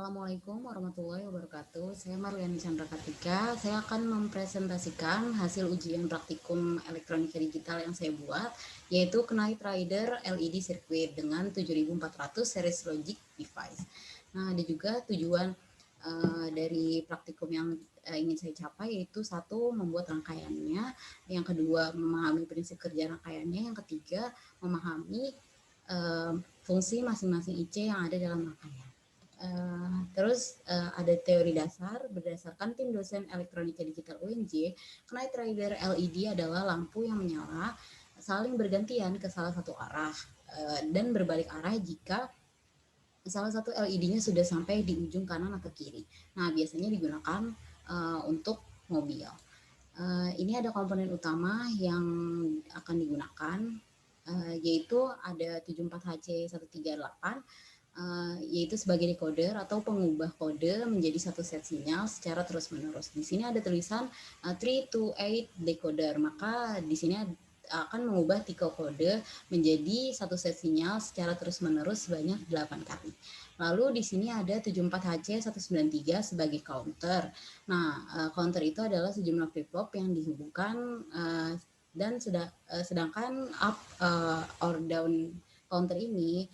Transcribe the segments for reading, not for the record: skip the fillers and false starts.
Assalamualaikum warahmatullahi wabarakatuh. Saya Marliani Chandra Kartika. Saya akan mempresentasikan hasil ujian praktikum elektronika digital yang saya buat, yaitu Knight Rider LED Circuit dengan 7400 series logic device. Nah, ada juga tujuan dari praktikum yang ingin saya capai, yaitu satu, membuat rangkaiannya, yang kedua, memahami prinsip kerja rangkaiannya, yang ketiga, memahami fungsi masing-masing IC yang ada dalam rangkaian. Ada teori dasar berdasarkan tim dosen elektronika digital UNJ. Knight Rider LED adalah lampu yang menyala saling bergantian ke salah satu arah dan berbalik arah jika salah satu LED-nya sudah sampai di ujung kanan atau kiri. Nah, biasanya digunakan untuk mobil. Ini ada komponen utama yang akan digunakan, yaitu ada 74HC138, yaitu sebagai decoder atau pengubah kode menjadi satu set sinyal secara terus-menerus. Di sini ada tulisan 3 to 8 decoder, maka di sini akan mengubah tiga kode menjadi satu set sinyal secara terus-menerus sebanyak 8 kali. Lalu di sini ada 74HC193 sebagai counter. Nah, counter itu adalah sejumlah flip-flop yang dihubungkan dan sedangkan up or down counter ini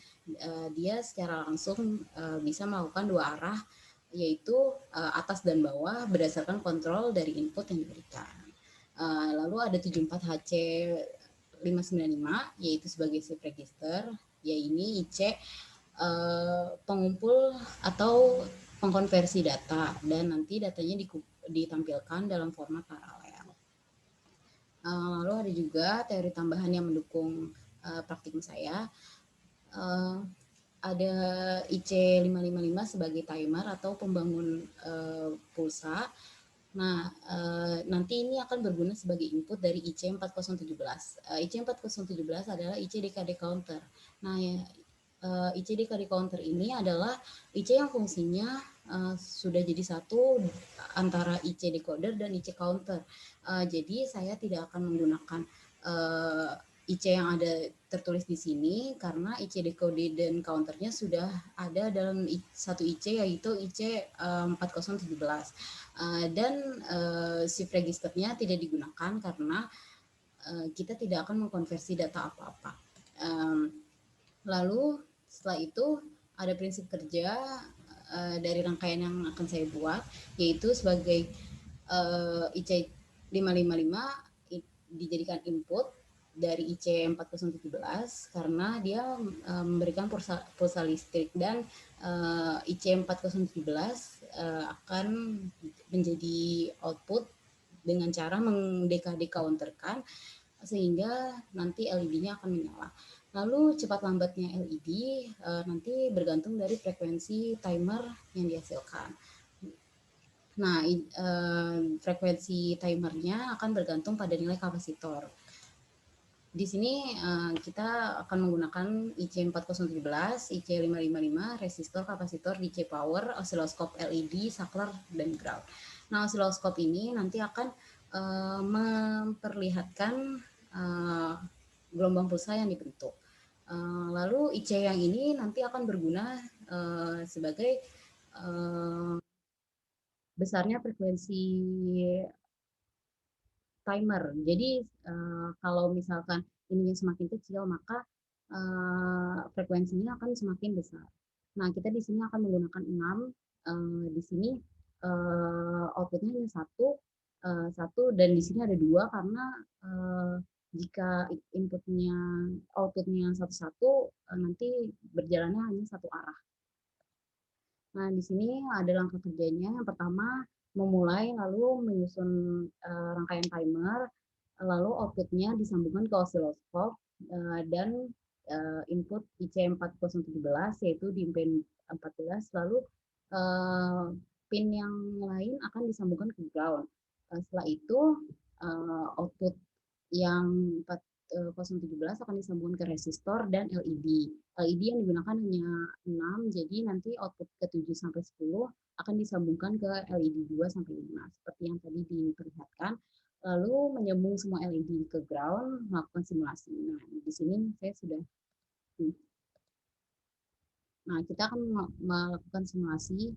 dia secara langsung bisa melakukan dua arah, yaitu atas dan bawah berdasarkan kontrol dari input yang diberikan. Lalu ada 74HC595 yaitu sebagai shift register, ya ini IC pengumpul atau pengkonversi data dan nanti datanya ditampilkan dalam format paralel. Lalu ada juga teori tambahan yang mendukung praktikum saya. Ada IC555 sebagai timer atau pembangun pulsa. Nah, nanti ini akan berguna sebagai input dari IC4017. IC4017 adalah IC DKD counter. Nah, IC DKD counter ini adalah IC yang fungsinya sudah jadi satu antara IC decoder dan IC counter. Jadi saya tidak akan menggunakan IC yang ada tertulis di sini karena IC decoder dan counternya sudah ada dalam satu IC, yaitu IC 4017. Dan shift registernya tidak digunakan karena kita tidak akan mengkonversi data apa-apa. Lalu setelah itu ada prinsip kerja dari rangkaian yang akan saya buat, yaitu sebagai IC 555 dijadikan input dari IC 4017 karena dia memberikan pulsa listrik, dan IC 4017 akan menjadi output dengan cara mendekade counterkan sehingga nanti LED-nya akan menyala. Lalu cepat lambatnya LED nanti bergantung dari frekuensi timer yang dihasilkan. Nah, frekuensi timernya akan bergantung pada nilai kapasitor. Di sini kita akan menggunakan IC4017, IC555, resistor, kapasitor, DC power, osiloskop LED, saklar, dan ground. Nah, osiloskop ini nanti akan memperlihatkan gelombang pulsa yang dibentuk. Lalu IC yang ini nanti akan berguna sebagai besarnya frekuensi timer. Jadi kalau misalkan ininya semakin kecil, maka frekuensinya akan semakin besar. Nah, kita di sini akan menggunakan 6. Di sini outputnya hanya satu, dan di sini ada 2 karena jika inputnya outputnya satu-satu nanti berjalannya hanya satu arah. Nah, di sini ada langkah kerjanya. Yang pertama, memulai lalu menyusun rangkaian timer, lalu outputnya disambungkan ke osiloskop dan input IC4017 yaitu di pin 14, lalu pin yang lain akan disambungkan ke ground. Setelah itu output yang 4017 akan disambungkan ke resistor dan LED. LED yang digunakan hanya 6, jadi nanti output ke 7 sampai 10 akan disambungkan ke LED 2 sampai 5 seperti yang tadi diperlihatkan. Lalu menyambung semua LED ke ground, melakukan simulasi. Nah, di sini saya sudah Nah, kita akan melakukan simulasi.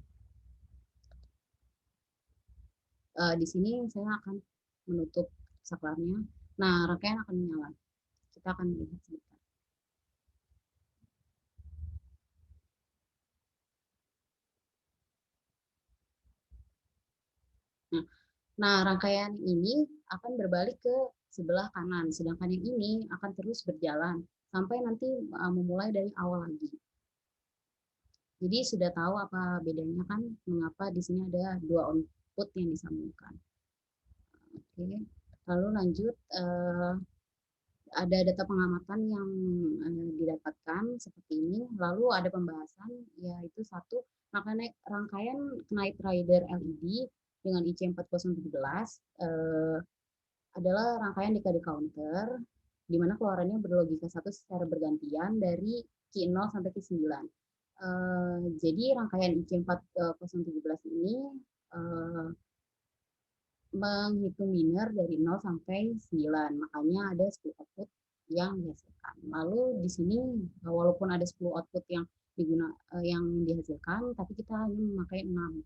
Di sini saya akan menutup saklarnya. Nah, rangkaian akan menyala. Kita akan lihat sebentar. Nah, rangkaian ini akan berbalik ke sebelah kanan, sedangkan yang ini akan terus berjalan sampai nanti memulai dari awal lagi. Jadi sudah tahu apa bedanya kan, mengapa di sini ada dua output yang disambungkan. Oke, lalu lanjut, ada data pengamatan yang didapatkan seperti ini. Lalu ada pembahasan, yaitu satu, rangkaian Knight Rider LED dengan IC4017 adalah rangkaian dekade counter, di mana keluarannya berlogika satu secara bergantian dari Q0 sampai Q9. Jadi rangkaian IC4017 ini menghitung biner dari 0 sampai 9, makanya ada 10 output yang dihasilkan. Lalu di sini walaupun ada 10 output yang dihasilkan, tapi kita hanya memakai 6.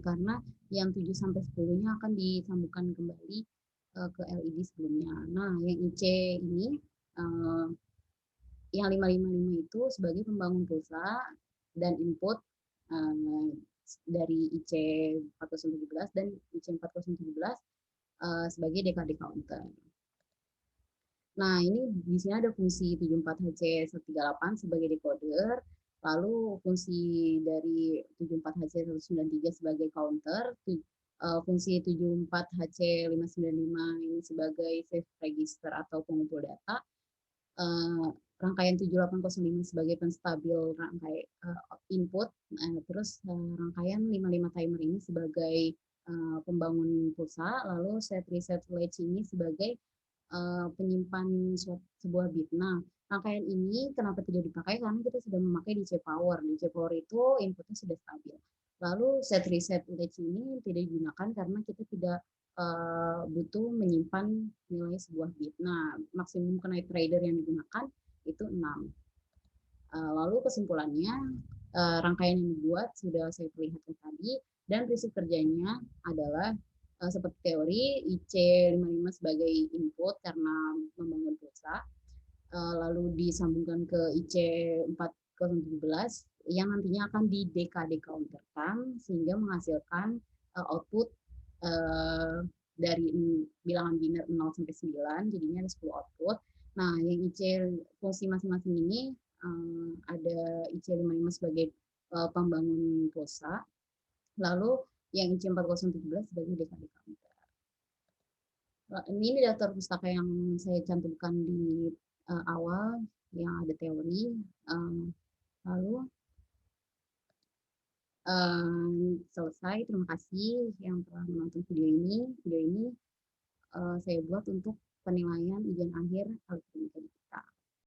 Karena yang 7 sampai 10-nya akan disambungkan kembali ke LED sebelumnya. Nah, yang IC ini yang 555 itu sebagai pembangun pulsa dan input dari IC 4017 dan IC 4017 sebagai dekade counter. Nah, ini di sini ada fungsi 74HC138 sebagai decoder, lalu fungsi dari 74HC193 sebagai counter, fungsi 74HC595 ini sebagai save register atau pengumpul data, rangkaian 7805 sebagai penstabil rangkai input, terus rangkaian 55 timer ini sebagai pembangun pulsa, lalu set reset latch ini sebagai penyimpan sebuah bit. Nah, rangkaian ini kenapa tidak dipakai? Karena kita sudah memakai DC power. DC power itu inputnya sudah stabil. Lalu set reset latch ini tidak digunakan karena kita tidak butuh menyimpan nilai sebuah bit. Nah, maksimum Knight Rider yang digunakan itu 6. Lalu kesimpulannya, rangkaian yang dibuat sudah saya perlihatkan tadi, dan prinsip kerjanya adalah seperti teori IC55 sebagai input karena membangun pulsa, lalu disambungkan ke IC4017 yang nantinya akan di dekade counterkan sehingga menghasilkan output dari bilangan biner 0 sampai 9, jadinya ada 10 output. Nah, yang IC fungsi masing-masing ini ada IC55 sebagai pembangun pulsa, lalu yang IC4017 sebagai dekade counter. Ini daftar pustaka yang saya cantumkan di awal yang ada teori. Lalu selesai. Terima kasih yang telah menonton video ini. Video ini saya buat untuk penilaian ujian akhir elektronika kita.